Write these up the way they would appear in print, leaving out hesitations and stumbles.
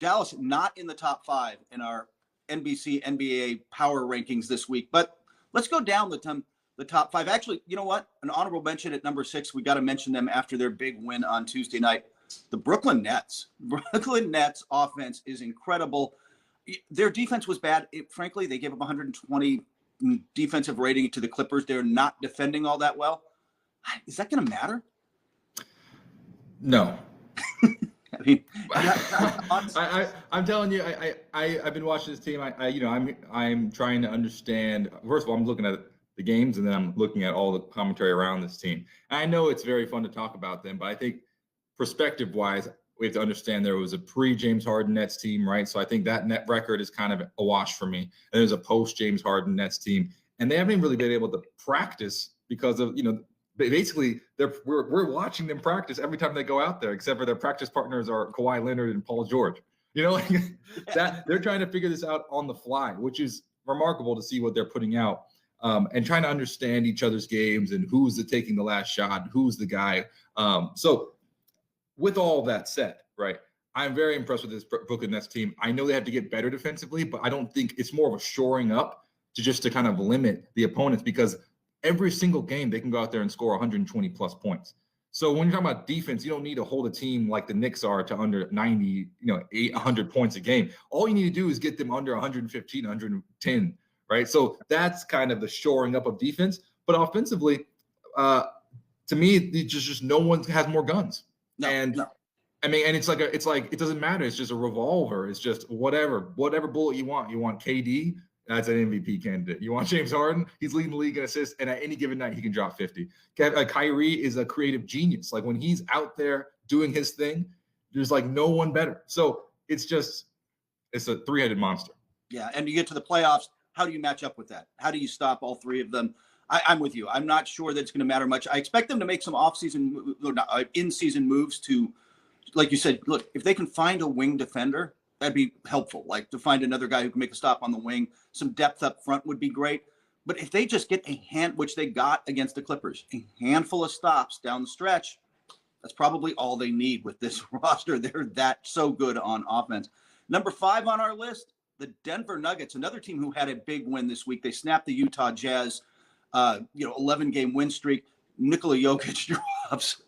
Dallas not in the top 5 in our NBC NBA power rankings this week. But let's go down the top 5. Actually, you know what? An honorable mention at number 6. We got to mention them after their big win on Tuesday night. The Brooklyn Nets. Brooklyn Nets offense is incredible. Their defense was bad. Frankly, they gave up 120 defensive rating to the Clippers. They're not defending all that well. Is that going to matter? No. I mean, I'm telling you, I've been watching this team. I'm trying to understand. First of all, I'm looking at the games, and then I'm looking at all the commentary around this team. And I know it's very fun to talk about them, but I think perspective-wise, we have to understand there was a pre-James Harden Nets team, right? So I think that net record is kind of a wash for me. And there's a post-James Harden Nets team, and they haven't really been able to practice because of, basically we're watching them practice every time they go out there, except for their practice partners are Kawhi Leonard and Paul George. That they're trying to figure this out on the fly, which is remarkable to see what they're putting out, and trying to understand each other's games and who's taking the last shot, who's the guy. So with all that said, right, I'm very impressed with this Brooklyn Nets team. I know they have to get better defensively, but I don't think it's more of a shoring up to kind of limit the opponents, because every single game they can go out there and score 120 plus points. So when you're talking about defense, you don't need to hold a team like the Knicks are to under 90, 100 points a game. All you need to do is get them under 115, 110, right? So that's kind of the shoring up of defense. But offensively, to me, just no one has more guns. No. I mean, and it's like it doesn't matter. It's just a revolver. It's just whatever bullet you want. You want KD, that's an MVP candidate. You want James Harden, he's leading the league in assists, and at any given night he can drop 50. Kyrie is a creative genius. Like when he's out there doing his thing, there's like no one better. So it's a three-headed monster. Yeah, and you get to the playoffs. How do you match up with that? How do you stop all three of them? I'm with you. I'm not sure that it's going to matter much. I expect them to make some in-season moves to, like you said, look, if they can find a wing defender, that'd be helpful. Like to find another guy who can make a stop on the wing, some depth up front would be great. But if they just get which they got against the Clippers, a handful of stops down the stretch, that's probably all they need with this roster. They're that so good on offense. Number 5 on our list, the Denver Nuggets, another team who had a big win this week. They snapped the Utah Jazz 11-game win streak. Nikola Jokic drops.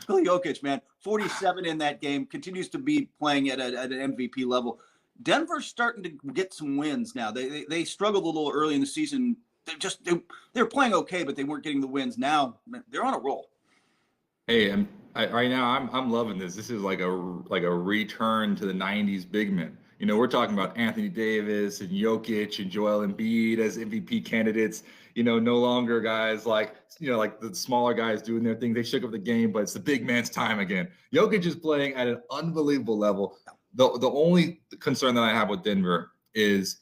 Nikola Jokic, man, 47 in that game, continues to be playing at an MVP level. Denver's starting to get some wins now. They struggled a little early in the season. They were playing okay, but they weren't getting the wins. Now they're on a roll. Hey, right now I'm loving this. This is like a return to the 90s big men. We're talking about Anthony Davis and Jokic and Joel Embiid as MVP candidates. No longer guys like the smaller guys doing their thing. They shook up the game, but it's the big man's time again. Jokic is playing at an unbelievable level. The only concern that I have with Denver is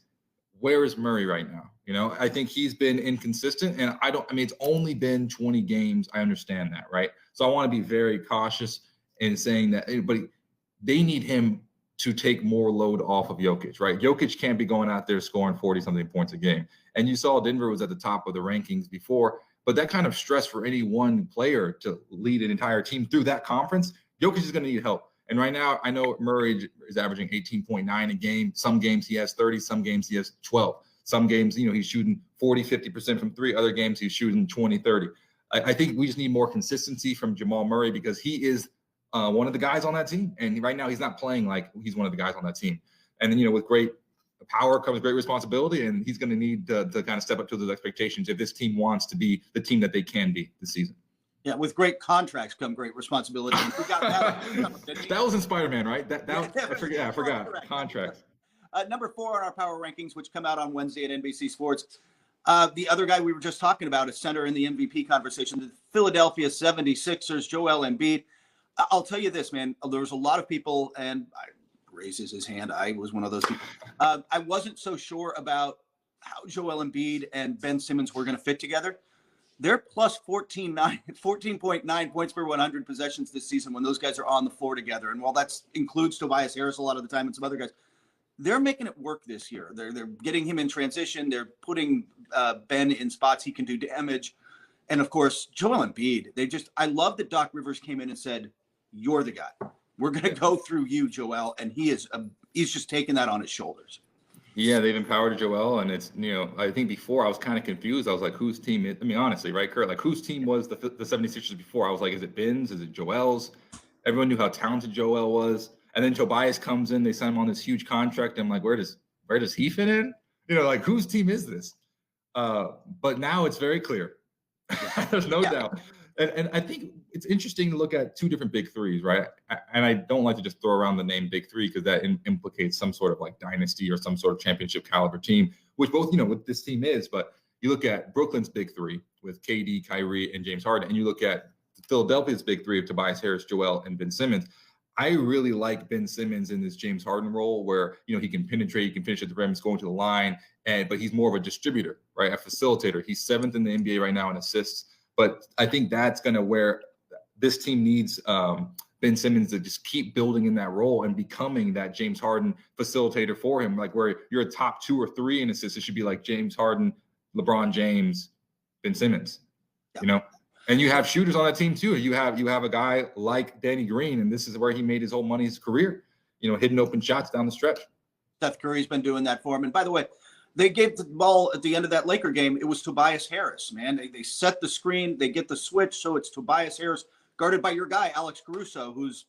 where is Murray right now? I think he's been inconsistent, and it's only been 20 games. I understand that, right? So I want to be very cautious in saying that, but they need him to take more load off of Jokic, right? Jokic can't be going out there scoring 40-something points a game. And you saw Denver was at the top of the rankings before, but that kind of stress for any one player to lead an entire team through that conference, Jokic is going to need help. And right now, I know Murray is averaging 18.9 a game. Some games he has 30, some games he has 12. Some games, he's shooting 40, 50% from three. Other games he's shooting 20, 30. I think we just need more consistency from Jamal Murray because he is one of the guys on that team. And right now he's not playing like he's one of the guys on that team. And then, with great power comes great responsibility, and he's going to need to kind of step up to those expectations if this team wants to be the team that they can be this season. Yeah, with great contracts come great responsibility. We got that was in Spider-Man, right? I forgot. Contracts. Number 4 on our power rankings, which come out on Wednesday at NBC Sports. The other guy we were just talking about, a center in the MVP conversation, the Philadelphia 76ers, Joel Embiid. I'll tell you this, man. There was a lot of people, and raises his hand. I was one of those people. I wasn't so sure about how Joel Embiid and Ben Simmons were going to fit together. They're plus 14.9 points per 100 possessions this season when those guys are on the floor together. And while that includes Tobias Harris a lot of the time and some other guys, they're making it work this year. They're getting him in transition. They're putting Ben in spots he can do damage. And, of course, Joel Embiid. I love that Doc Rivers came in and said, you're the guy. We're going to go through you, Joel. And he's just taking that on his shoulders. Yeah, they've empowered Joel, and it's, I think before I was kind of confused. I was like, whose team is, I mean, honestly, right, Kurt? Like, whose team was the 76ers before? I was like, is it Ben's? Is it Joel's? Everyone knew how talented Joel was. And then Tobias comes in, they sign him on this huge contract. I'm like, where does he fit in? Like, whose team is this? But now it's very clear. There's no doubt. And I think it's interesting to look at two different big threes, right? And I don't like to just throw around the name big three because that implicates some sort of like dynasty or some sort of championship caliber team, which both, what this team is. But you look at Brooklyn's big three with KD, Kyrie, and James Harden, and you look at Philadelphia's big three of Tobias Harris, Joel, and Ben Simmons. I really like Ben Simmons in this James Harden role where, he can penetrate, he can finish at the rim, he's going to the line, but he's more of a distributor, right? A facilitator. He's 7th in the NBA right now in assists. But I think that's going to where this team needs Ben Simmons to just keep building in that role and becoming that James Harden facilitator for him, like where you're a top 2 or 3 in assists. It should be like James Harden, LeBron James, Ben Simmons, And you have shooters on that team too. You have a guy like Danny Green, and this is where he made his whole money, his career, hitting open shots down the stretch. Seth Curry's been doing that for him. And by the way, they gave the ball at the end of that Laker game. It was Tobias Harris, man. They set the screen. They get the switch. So it's Tobias Harris guarded by your guy, Alex Caruso, who's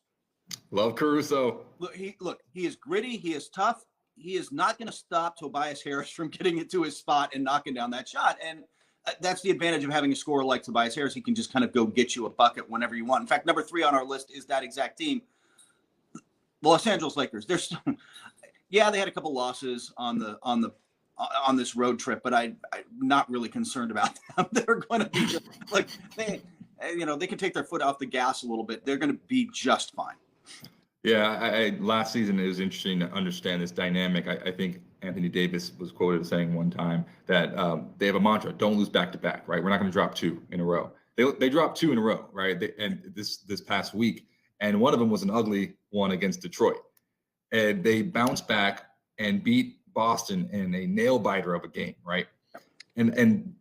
love Caruso. He is gritty. He is tough. He is not going to stop Tobias Harris from getting into his spot and knocking down that shot. And that's the advantage of having a scorer like Tobias Harris. He can just kind of go get you a bucket whenever you want. In fact, number 3 on our list is that exact team. The Los Angeles Lakers. They had a couple losses on this road trip, but I'm not really concerned about them. They're going to be just, like they can take their foot off the gas a little bit. They're going to be just fine. Yeah, last season it was interesting to understand this dynamic. I think Anthony Davis was quoted as saying one time that they have a mantra: don't lose back to back. Right, we're not going to drop 2 in a row. They dropped 2 in a row, right? And this past week, and one of them was an ugly one against Detroit, and they bounced back and beat Boston in a nail biter of a game, right? And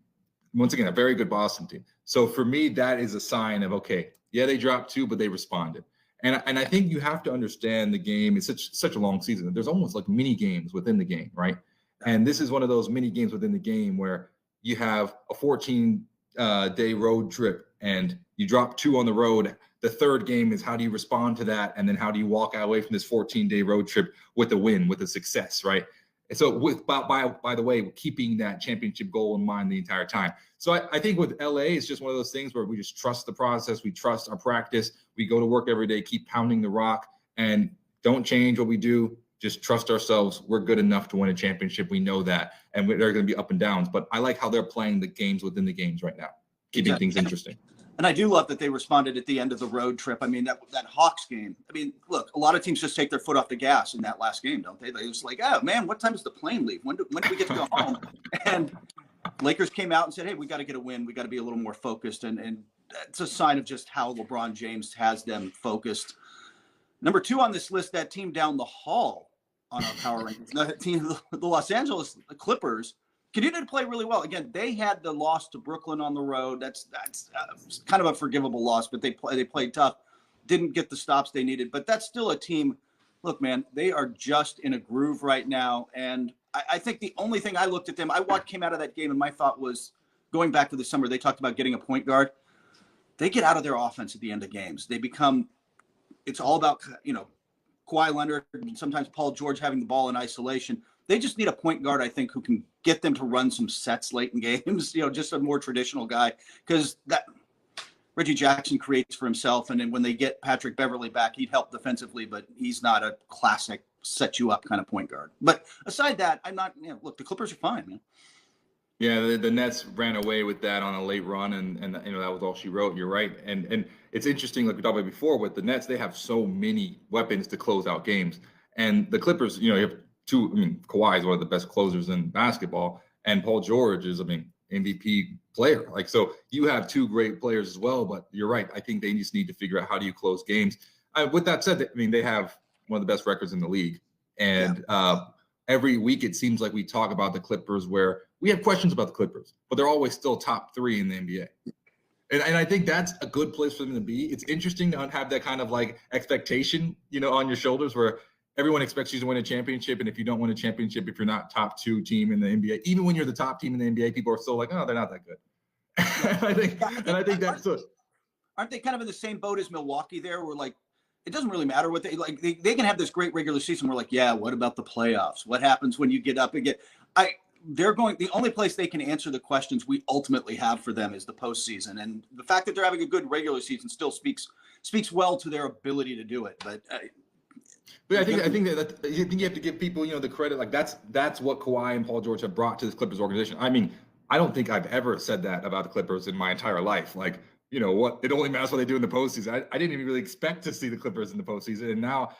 once again, a very good Boston team. So for me, that is a sign of, okay, yeah, they dropped 2, but they responded. And I think you have to understand the game. It's such a long season. There's almost like mini games within the game, right? And this is one of those mini games within the game where you have a 14-day road trip and you drop 2 on the road. The third game is how do you respond to that? And then how do you walk away from this 14-day road trip with a win, with a success, right? And so by the way, keeping that championship goal in mind the entire time. So I think with LA, it's just one of those things where we just trust the process. We trust our practice. We go to work every day, keep pounding the rock, and don't change what we do. Just trust ourselves. We're good enough to win a championship. We know that. And there are going to be up and downs. But I like how they're playing the games within the games right now, keeping things interesting. And I do love that they responded at the end of the road trip. I mean, that Hawks game. I mean, look, a lot of teams just take their foot off the gas in that last game, don't they? They was like, oh, man, what time does the plane leave? When do we get to go home? And Lakers came out and said, hey, we got to get a win. We got to be a little more focused. And it's a sign of just how LeBron James has them focused. Number 2 on this list, that team down the hall on our power rankings, the Los Angeles Clippers, continued to play really well. Again, they had the loss to Brooklyn on the road. That's kind of a forgivable loss, but they played tough. Didn't get the stops they needed, but that's still a team. Look, man, they are just in a groove right now. And I think the only thing I looked at them, came out of that game, and my thought was, going back to the summer, they talked about getting a point guard. They get out of their offense at the end of games. They become, it's all about, Kawhi Leonard and sometimes Paul George having the ball in isolation. They just need a point guard, I think, who can get them to run some sets late in games, just a more traditional guy, because that Reggie Jackson creates for himself. And then when they get Patrick Beverley back, he'd help defensively, but he's not a classic set you up kind of point guard. But aside that, I'm not, look, the Clippers are fine, man. Yeah, the Nets ran away with that on a late run, and that was all she wrote. You're right, and it's interesting, like we talked about before, with the Nets, they have so many weapons to close out games, and the Clippers, you have 2. I mean, Kawhi is one of the best closers in basketball, and Paul George is, MVP player. Like, so you have 2 great players as well. But you're right. I think they just need to figure out how do you close games. With that said, they have one of the best records in the league, and every week it seems like we talk about the Clippers where we have questions about the Clippers, but they're always still top 3 in the NBA. And I think that's a good place for them to be. It's interesting to have that kind of like expectation, on your shoulders where everyone expects you to win a championship. And if you don't win a championship, if you're not top 2 team in the NBA, even when you're the top team in the NBA, people are still like, oh, they're not that good. I think that's so. Aren't they kind of in the same boat as Milwaukee there? Where like, it doesn't really matter what they can have this great regular season. We're like, yeah, what about the playoffs? What happens when you get up again? The only place they can answer the questions we ultimately have for them is the postseason. And the fact that they're having a good regular season still speaks well to their ability to do it. But I think you have to give people, the credit. Like that's what Kawhi and Paul George have brought to this Clippers organization. I mean, I don't think I've ever said that about the Clippers in my entire life. Like, what it only matters what they do in the postseason. I didn't even really expect to see the Clippers in the postseason, and now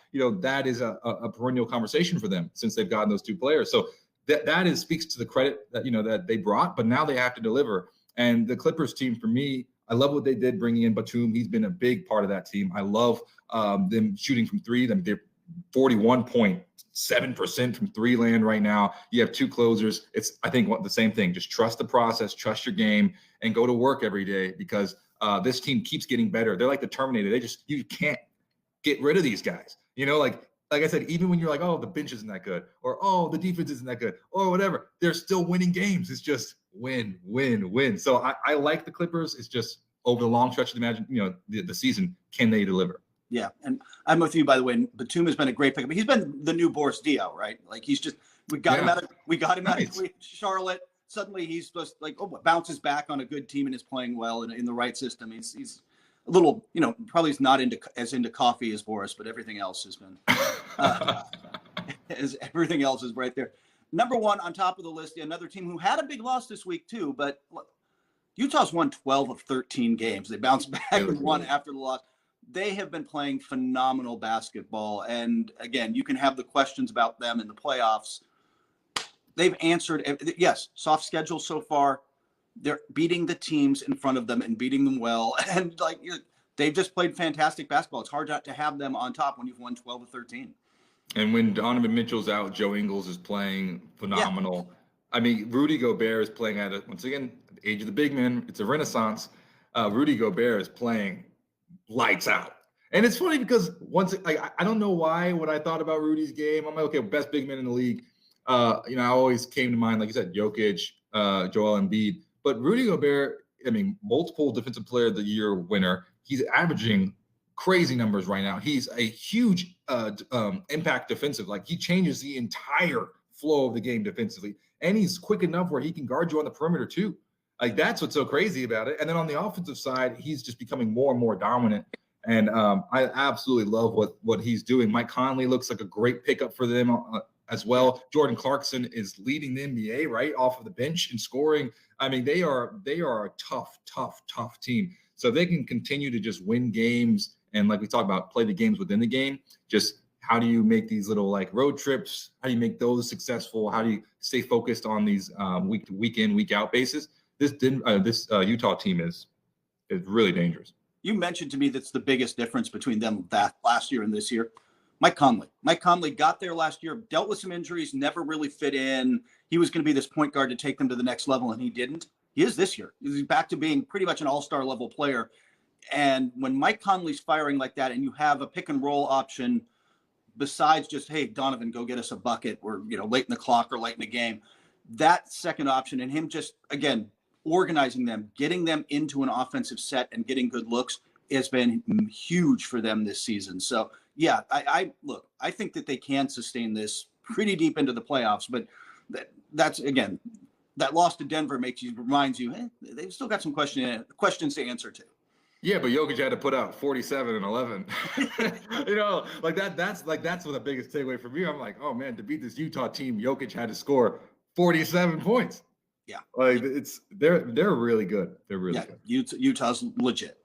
that is a perennial conversation for them since they've gotten those 2 players. So that speaks to the credit that that they brought, but now they have to deliver. And the Clippers team, for me, I love what they did bringing in Batum. He's been a big part of that team. I love them shooting from 3. They're 41.7% from 3 land right now. You have 2 closers. It's, I think, the same thing. Just trust the process, trust your game, and go to work every day because this team keeps getting better. They're like the Terminator. You can't get rid of these guys. Like I said, even when you're like, oh, the bench isn't that good, or oh, the defense isn't that good, or whatever, they're still winning games. It's just win, win, win. So I like the Clippers. It's just over the long stretch of the season, can they deliver? Yeah, and I'm with you, by the way. Batum has been a great pickup. He's been the new Boris Diaw, right? Like we got him out of Charlotte. Suddenly he's just like, bounces back on a good team and is playing well in the right system. He's a little, probably is not as into coffee as Boris, but everything else has been, everything else is right there. Number 1 on top of the list, another team who had a big loss this week too, but Utah's won 12 of 13 games. They bounced back and won after the loss. They have been playing phenomenal basketball. And again, you can have the questions about them in the playoffs. They've answered, yes, soft schedule so far. They're beating the teams in front of them and beating them well. And they've just played fantastic basketball. It's hard not to have them on top when you've won 12 of 13. And when Donovan Mitchell's out, Joe Ingles is playing phenomenal. Yeah. I mean, Rudy Gobert is playing once again, the age of the big man. It's a renaissance. Rudy Gobert is playing lights out. And it's funny because I don't know why when I thought about Rudy's game, I'm like, okay, best big man in the league. I always came to mind, like you said, Jokic, Joel Embiid. But Rudy Gobert, I mean, multiple Defensive Player of the Year winner. He's averaging crazy numbers right now. He's a huge impact defensive. Like he changes the entire flow of the game defensively. And he's quick enough where he can guard you on the perimeter too. Like that's what's so crazy about it. And then on the offensive side, he's just becoming more and more dominant. And I absolutely love what he's doing. Mike Conley looks like a great pickup for them as well. Jordan Clarkson is leading the NBA right off of the bench and scoring. I mean, they are a tough team. So they can continue to just win games and, like we talked about, play the games within the game. Just how do you make these little like road trips? How do you make those successful? How do you stay focused on these week in, week out basis? This Utah team is really dangerous. You mentioned to me that's the biggest difference between them that last year and this year. Mike Conley got there last year, dealt with some injuries, never really fit in. He was going to be this point guard to take them to the next level, and he didn't. He is this year. He's back to being pretty much an all-star level player. And when Mike Conley's firing like that and you have a pick and roll option besides just, hey, Donovan, go get us a bucket or, late in the clock or late in the game, that second option and him just, again, organizing them, getting them into an offensive set and getting good looks has been huge for them this season. So, yeah, I think that they can sustain this pretty deep into the playoffs, but that's, again, that loss to Denver reminds you, hey, they've still got some questions to answer to. Yeah, but Jokic had to put out 47 and 11. That's what the biggest takeaway for me. I'm like, oh man, to beat this Utah team, Jokic had to score 47 points. Yeah. Like they're really good. They're really good. Utah's legit.